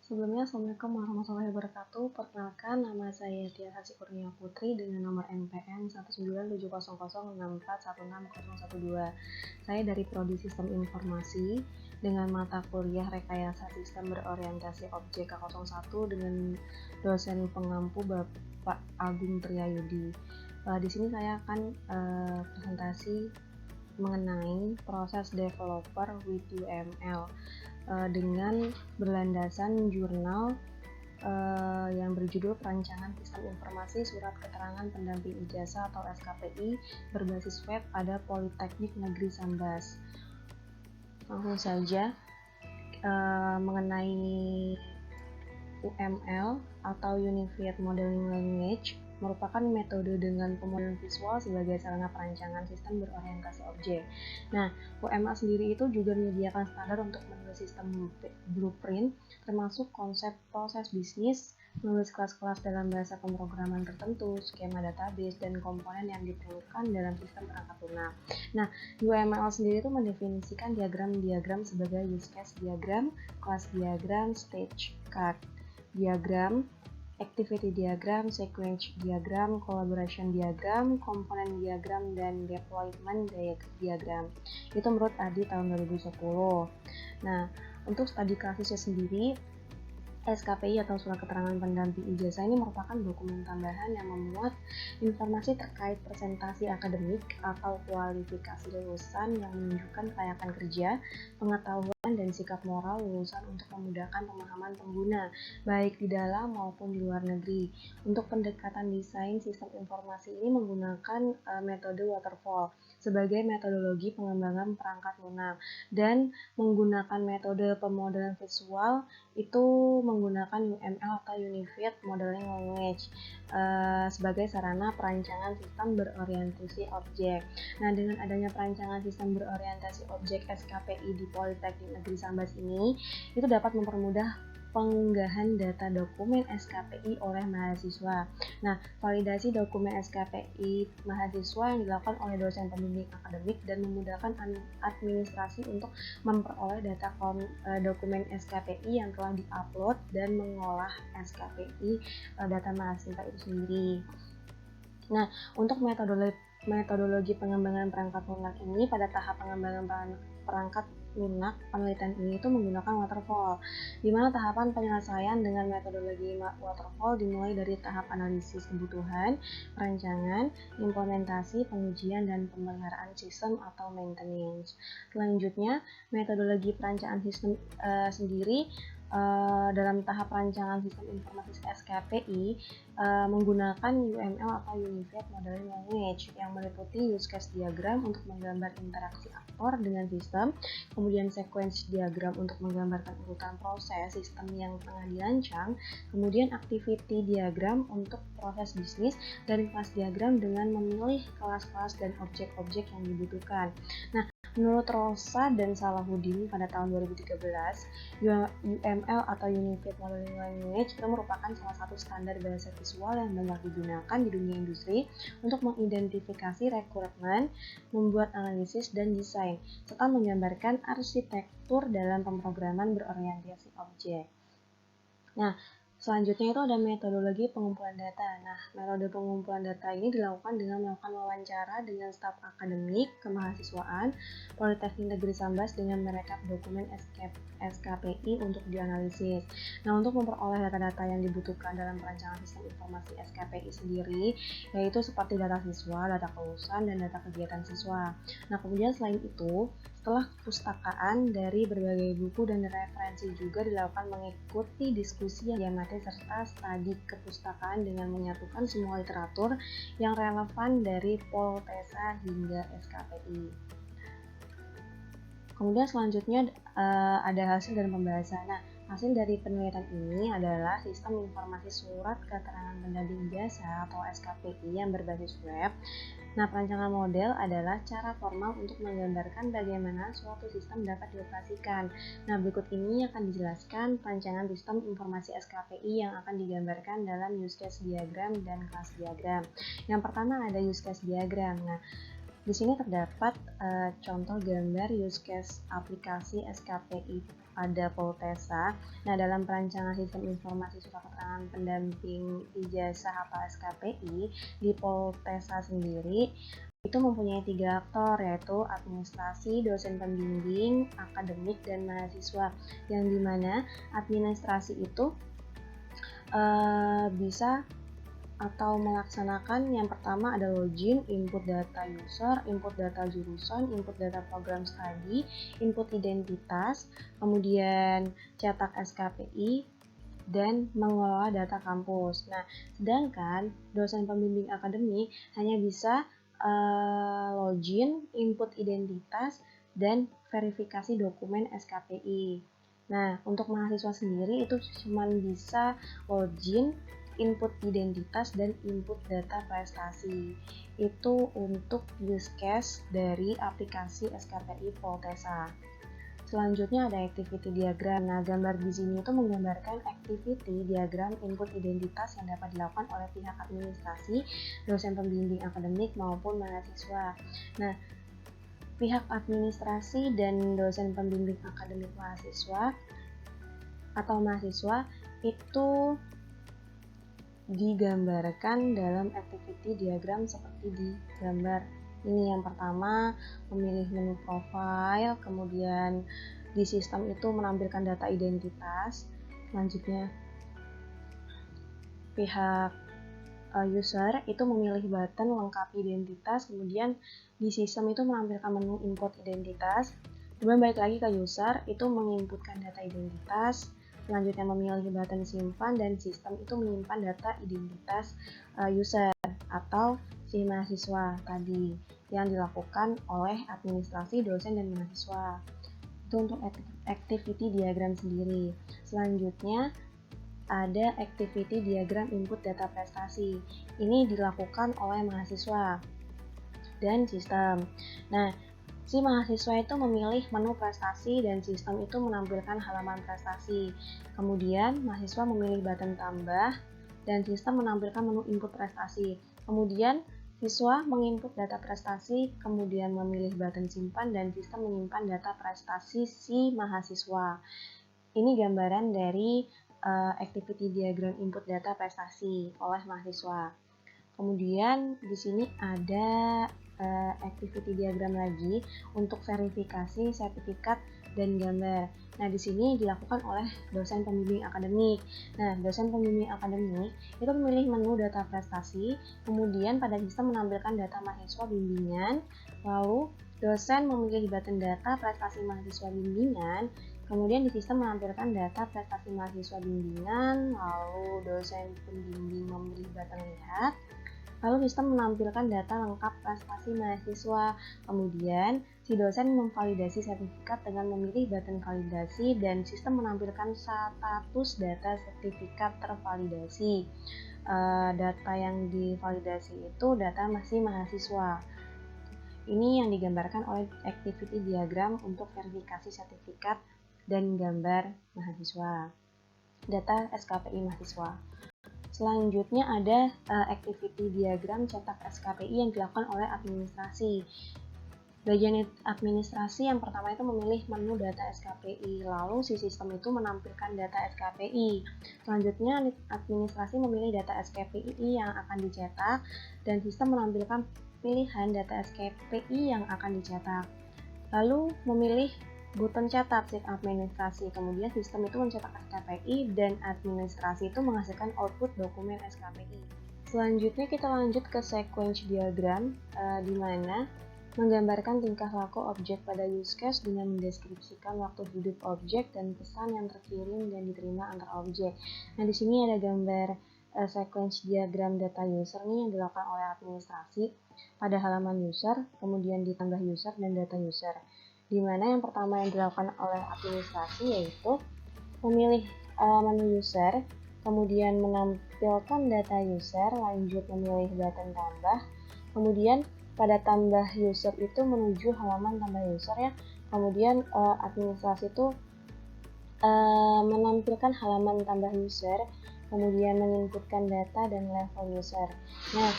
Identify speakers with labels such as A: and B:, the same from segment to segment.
A: Sebelumnya, Assalamualaikum warahmatullahi wabarakatuh. Perkenalkan, nama saya Tia Hasi Kurnia Putri dengan nomor NPM 1970004161012. Saya dari Prodi Sistem Informasi dengan mata kuliah Rekayasa Sistem Berorientasi Objek K01 dengan dosen pengampu Bapak Agung Triyayudi. Di sini saya akan presentasi mengenai proses developer with UML dengan berlandasan jurnal yang berjudul Perancangan Sistem Informasi Surat Keterangan Pendamping Ijazah atau SKPI berbasis web pada Politeknik Negeri Sambas. Langsung saja mengenai UML atau Unified Modeling Language merupakan metode dengan pemodelan visual sebagai sarana perancangan sistem berorientasi objek. Nah, UML sendiri itu juga menyediakan standar untuk menulis sistem blueprint, termasuk konsep proses bisnis, menulis kelas-kelas dalam bahasa pemrograman tertentu, skema database, dan komponen yang diperlukan dalam sistem perangkat lunak. Nah, UML sendiri itu mendefinisikan diagram-diagram sebagai use case diagram, class diagram, stage chart diagram, activity diagram, sequence diagram, collaboration diagram, komponen diagram, dan deployment diagram. Itu menurut ADI tahun 2010. Nah, untuk studi kasusnya sendiri, SKPI atau Surat Keterangan Pendamping Ijazah ini merupakan dokumen tambahan yang memuat informasi terkait presentasi akademik atau kualifikasi lulusan yang menunjukkan kelayakan kerja, pengetahuan, dan sikap moral lulusan untuk memudahkan pemahaman pengguna, baik di dalam maupun di luar negeri. Untuk pendekatan desain sistem informasi ini menggunakan metode waterfall sebagai metodologi pengembangan perangkat lunak dan menggunakan metode pemodelan visual itu menggunakan UML atau Unified Modeling Language sebagai sarana perancangan sistem berorientasi objek. Nah, dengan adanya perancangan sistem berorientasi objek SKPI di Politeknik Negeri Sambas ini, itu dapat mempermudah pengunggahan data dokumen SKPI oleh mahasiswa. Nah, validasi dokumen SKPI mahasiswa yang dilakukan oleh dosen pembimbing akademik dan memudahkan administrasi untuk memperoleh data dokumen SKPI yang telah diupload dan mengolah SKPI data mahasiswa itu sendiri. Nah, untuk metodologi pengembangan perangkat lunak ini pada tahap pengembangan perangkat lunak penelitian ini itu menggunakan waterfall, di mana tahapan penyelesaian dengan metodologi waterfall dimulai dari tahap analisis kebutuhan, perancangan, implementasi, pengujian, dan pemeliharaan sistem atau maintenance. Selanjutnya, metodologi perancangan sistem sendiri dalam tahap rancangan sistem informasi SKPI menggunakan UML atau Unified Modeling Language yang meliputi use case diagram untuk menggambar interaksi aktor dengan sistem, kemudian sequence diagram untuk menggambarkan urutan proses sistem yang tengah dirancang, kemudian activity diagram untuk proses bisnis, dan class diagram dengan memilih kelas-kelas dan objek-objek yang dibutuhkan. Nah, menurut Rosa dan Salahuddin pada tahun 2013, UML atau Unified Modeling Language itu merupakan salah satu standar bahasa visual yang banyak digunakan di dunia industri untuk mengidentifikasi requirement, membuat analisis dan desain, serta menggambarkan arsitektur dalam pemrograman berorientasi objek. Nah, selanjutnya itu ada metodologi pengumpulan data. Nah, metode pengumpulan data ini dilakukan dengan melakukan wawancara dengan staf akademik kemahasiswaan Politeknik Negeri Sambas dengan merekap dokumen SKPI untuk dianalisis. Nah, untuk memperoleh data-data yang dibutuhkan dalam perancangan sistem informasi SKPI sendiri, yaitu seperti data siswa, data kelulusan, dan data kegiatan siswa. Nah, kemudian selain itu, setelah perpustakaan dari berbagai buku dan referensi juga dilakukan mengikuti diskusi yang diamati serta studi kepustakaan dengan menyatukan semua literatur yang relevan dari Poltesa hingga SKPI. Kemudian selanjutnya ada hasil dan pembahasan. Nah, hasil dari penelitian ini adalah sistem informasi surat keterangan pendamping ijazah atau SKPI yang berbasis web. Nah, perancangan model adalah cara formal untuk menggambarkan bagaimana suatu sistem dapat dioperasikan. Nah, berikut ini akan dijelaskan perancangan sistem informasi SKPI yang akan digambarkan dalam use case diagram dan class diagram. Yang pertama ada use case diagram. Nah, di sini terdapat contoh gambar use case aplikasi SKPI pada Poltesa. Nah, dalam perancangan sistem informasi surat keterangan pendamping ijazah atau SKPI di Poltesa sendiri itu mempunyai 3 aktor, yaitu administrasi, dosen pembimbing, akademik, dan mahasiswa. Yang dimana administrasi itu bisa atau melaksanakan yang pertama ada login, input data user, input data jurusan, input data program studi, input identitas, kemudian cetak SKPI, dan mengelola data kampus. Nah, sedangkan dosen pembimbing akademik hanya bisa login, input identitas, dan verifikasi dokumen SKPI. Nah, untuk mahasiswa sendiri itu cuma bisa login, input identitas, dan input data prestasi. Itu untuk use case dari aplikasi SKPI Poltesa. Selanjutnya ada activity diagram. Nah, gambar di sini itu menggambarkan activity diagram input identitas yang dapat dilakukan oleh pihak administrasi, dosen pembimbing akademik maupun mahasiswa. Nah, pihak administrasi dan dosen pembimbing akademik mahasiswa atau mahasiswa itu digambarkan dalam activity diagram seperti di gambar ini. Yang pertama, memilih menu profile, kemudian di sistem itu menampilkan data identitas. Selanjutnya, pihak user itu memilih button lengkapi identitas, kemudian di sistem itu menampilkan menu input identitas. Kemudian balik lagi ke user, itu menginputkan data identitas. Selanjutnya memilih button simpan, dan sistem itu menyimpan data identitas user atau si mahasiswa tadi yang dilakukan oleh administrasi, dosen, dan mahasiswa. Itu untuk activity diagram sendiri. Selanjutnya ada activity diagram input data prestasi. Ini dilakukan oleh mahasiswa dan sistem. Nah, si mahasiswa itu memilih menu prestasi dan sistem itu menampilkan halaman prestasi. Kemudian mahasiswa memilih button tambah dan sistem menampilkan menu input prestasi. Kemudian siswa menginput data prestasi, kemudian memilih button simpan dan sistem menyimpan data prestasi si mahasiswa. Ini gambaran dari activity diagram input data prestasi oleh mahasiswa. Kemudian di sini ada activity diagram lagi untuk verifikasi sertifikat dan gambar. Nah, di sini dilakukan oleh dosen pembimbing akademik. Nah, dosen pembimbing akademik itu memilih menu data prestasi, kemudian pada sistem menampilkan data mahasiswa bimbingan, lalu dosen memilih button data prestasi mahasiswa bimbingan, kemudian di sistem menampilkan data prestasi mahasiswa bimbingan, lalu dosen pembimbing memilih button lihat, lalu sistem menampilkan data lengkap prestasi mahasiswa. Kemudian si dosen memvalidasi sertifikat dengan memilih button validasi dan sistem menampilkan status data sertifikat tervalidasi. Data yang divalidasi itu data masih mahasiswa. Ini yang digambarkan oleh activity diagram untuk verifikasi sertifikat dan gambar mahasiswa. Data SKPI mahasiswa. Selanjutnya ada activity diagram cetak SKPI yang dilakukan oleh administrasi. Bagian administrasi yang pertama itu memilih menu data SKPI, lalu si sistem itu menampilkan data SKPI. Selanjutnya administrasi memilih data SKPI yang akan dicetak dan sistem menampilkan pilihan data SKPI yang akan dicetak. Lalu memilih button cetak si administrasi, kemudian sistem itu mencetak SKPI dan administrasi itu menghasilkan output dokumen SKPI. Selanjutnya kita lanjut ke sequence diagram di mana menggambarkan tingkah laku objek pada use case dengan mendeskripsikan waktu hidup objek dan pesan yang terkirim dan diterima antar objek. Nah, di sini ada gambar sequence diagram data user nih yang dilakukan oleh administrasi pada halaman user, kemudian ditambah user dan data user. Di mana yang pertama yang dilakukan oleh administrasi yaitu memilih menu user, kemudian menampilkan data user, lanjut memilih button tambah, kemudian pada tambah user itu menuju halaman tambah user ya, kemudian administrasi itu menampilkan halaman tambah user, kemudian menginputkan data dan level user. Nah,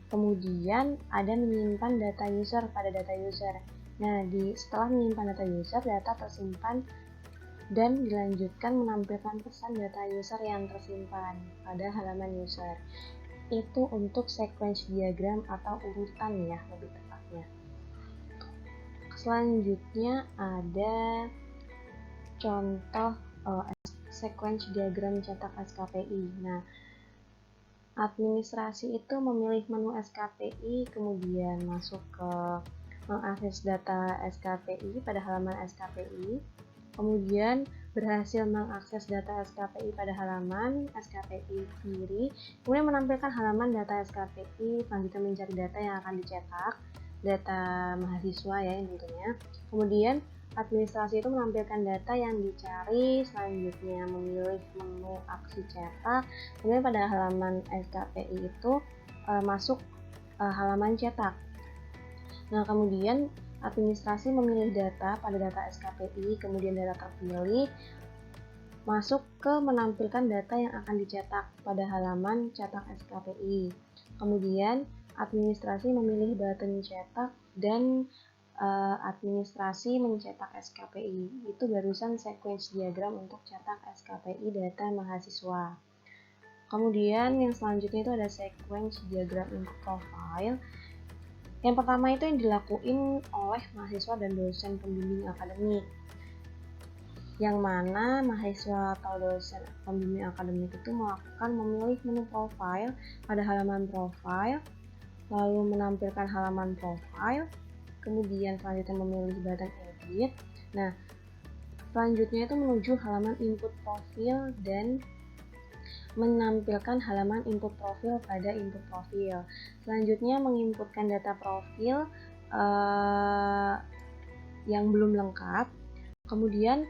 A: kemudian ada menyimpan data user pada data user. Nah, setelah menyimpan data user, data tersimpan dan dilanjutkan menampilkan pesan data user yang tersimpan pada halaman user. Itu untuk sequence diagram atau urutan ya, lebih tepatnya. Selanjutnya ada contoh sequence diagram cetak SKPI. Nah, administrasi itu memilih menu SKPI, kemudian masuk ke mengakses data SKPI pada halaman SKPI, kemudian berhasil mengakses data SKPI pada halaman SKPI kiri, kemudian menampilkan halaman data SKPI, selanjutnya mencari data yang akan dicetak, data mahasiswa ya tentunya. Kemudian administrasi itu menampilkan data yang dicari, selanjutnya memilih menu aksi cetak, kemudian pada halaman SKPI itu masuk halaman cetak. Nah, kemudian administrasi memilih data pada data SKPI, kemudian data terpilih masuk ke menampilkan data yang akan dicetak pada halaman cetak SKPI. Kemudian administrasi memilih button cetak dan administrasi mencetak SKPI. Itu barusan sequence diagram untuk cetak SKPI data mahasiswa. Kemudian yang selanjutnya itu ada sequence diagram untuk profile. Yang pertama itu yang dilakuin oleh mahasiswa dan dosen pembimbing akademik, yang mana mahasiswa atau dosen pembimbing akademik itu melakukan memilih menu profile pada halaman profile, lalu menampilkan halaman profile, kemudian selanjutnya memilih button edit. Nah, selanjutnya itu menuju halaman input profil dan menampilkan halaman input profil pada input profil. Selanjutnya menginputkan data profil yang belum lengkap. Kemudian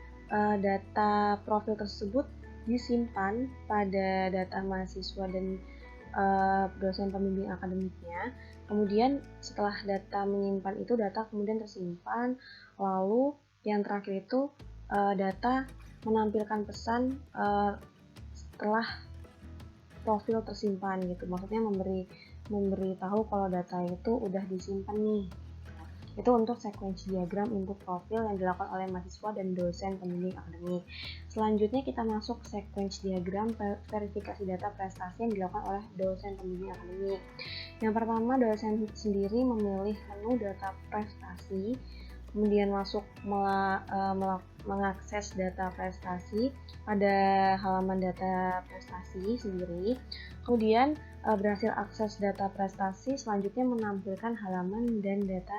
A: data profil tersebut disimpan pada data mahasiswa dan dosen pembimbing akademiknya. Kemudian setelah data menyimpan itu, data kemudian tersimpan. Lalu yang terakhir itu data menampilkan pesan setelah profil tersimpan gitu, maksudnya memberitahu kalau data itu udah disimpan nih. Itu untuk sequence diagram input profil yang dilakukan oleh mahasiswa dan dosen pembimbing akademik. Selanjutnya kita masuk sequence diagram verifikasi data prestasi yang dilakukan oleh dosen pembimbing akademik. Yang pertama, dosen sendiri memilih menu data prestasi, kemudian masuk mengakses data prestasi pada halaman data prestasi sendiri. Kemudian berhasil akses data prestasi, selanjutnya menampilkan halaman dan data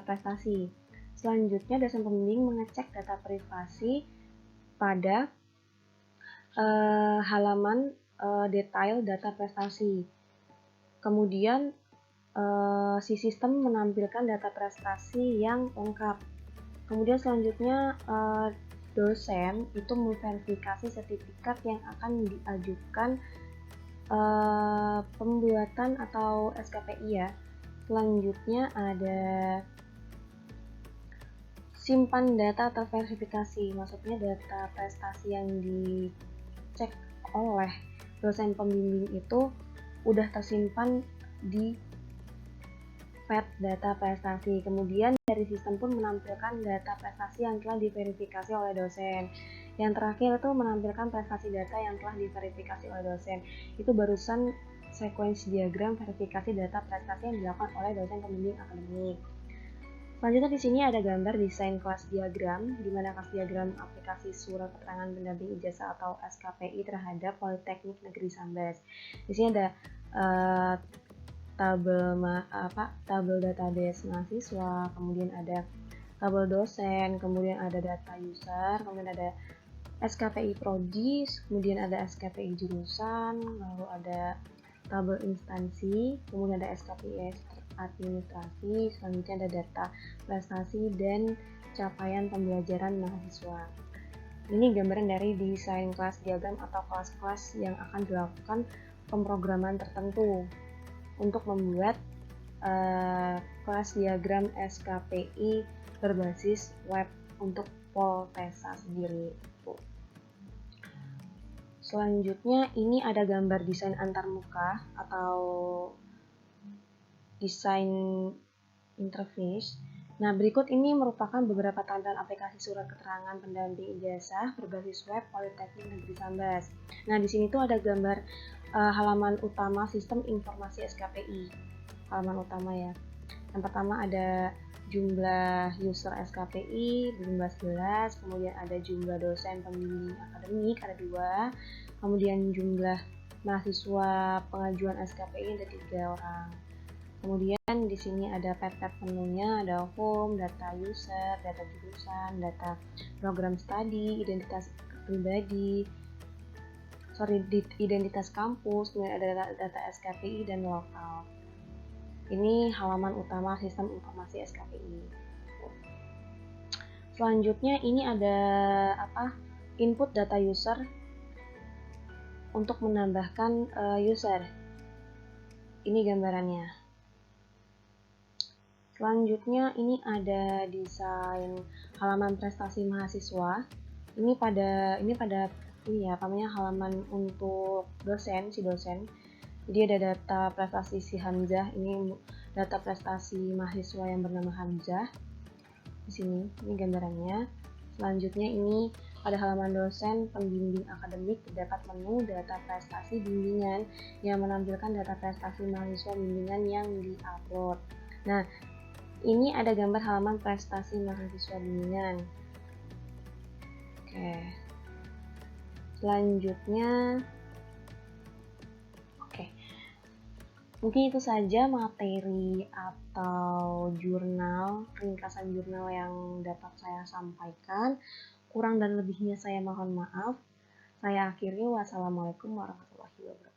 A: prestasi. Selanjutnya dosen pembimbing mengecek data privasi pada halaman detail data prestasi. Kemudian si sistem menampilkan data prestasi yang lengkap. Kemudian selanjutnya dosen itu memverifikasi sertifikat yang akan diajukan pembuatan atau SKPI ya. Selanjutnya ada simpan data terverifikasi, maksudnya data prestasi yang dicek oleh dosen pembimbing itu udah tersimpan di pad data prestasi. Kemudian dari sistem pun menampilkan data prestasi yang telah diverifikasi oleh dosen. Yang terakhir itu menampilkan prestasi data yang telah diverifikasi oleh dosen. Itu barusan sequence diagram verifikasi data prestasi yang dilakukan oleh dosen pembimbing akademik. Selanjutnya di sini ada gambar desain kelas diagram, di mana kelas diagram aplikasi surat keterangan pendamping ijazah atau SKPI terhadap Politeknik Negeri Sambas. Di sini ada tabel database mahasiswa, kemudian ada tabel dosen, kemudian ada data user, kemudian ada SKPI prodi, kemudian ada SKPI jurusan, lalu ada tabel instansi, kemudian ada SKPI administrasi, selanjutnya ada data prestasi dan capaian pembelajaran mahasiswa. Ini gambaran dari desain kelas diagram atau kelas-kelas yang akan dilakukan pemrograman tertentu untuk membuat kelas diagram SKPI berbasis web untuk Poltesa sendiri. Selanjutnya ini ada gambar desain antarmuka atau desain interface. Nah, berikut ini merupakan beberapa tampilan aplikasi surat keterangan pendamping ijazah berbasis web Politeknik Negeri Sambas. Nah, di sini tuh ada gambar halaman utama sistem informasi SKPI. Halaman utama ya. Yang pertama ada jumlah user SKPI belum 11, kemudian ada jumlah dosen pembimbing akademik ada 2, kemudian jumlah mahasiswa pengajuan SKPI ada 3 orang. Kemudian di sini ada pet-pet menunya, ada home, data user, data jurusan, data program studi, identitas pribadi, identitas kampus, kemudian ada data SKPI dan lokal. Ini halaman utama sistem informasi SKPI. Selanjutnya ini ada input data user untuk menambahkan user. Ini gambarannya. Selanjutnya ini ada desain halaman prestasi mahasiswa. Ini pada halaman untuk dosen, si dosen. Jadi ada data prestasi si Hamzah, ini data prestasi mahasiswa yang bernama Hamzah. Di sini, ini gambarannya. Selanjutnya ini pada halaman dosen pembimbing akademik terdapat menu data prestasi bimbingan yang menampilkan data prestasi mahasiswa bimbingan yang diupload. Nah, ini ada gambar halaman prestasi mahasiswa bimbingan. Oke. Selanjutnya, mungkin itu saja materi atau ringkasan jurnal yang dapat saya sampaikan. Kurang dan lebihnya saya mohon maaf. Saya akhiri, wassalamualaikum warahmatullahi wabarakatuh.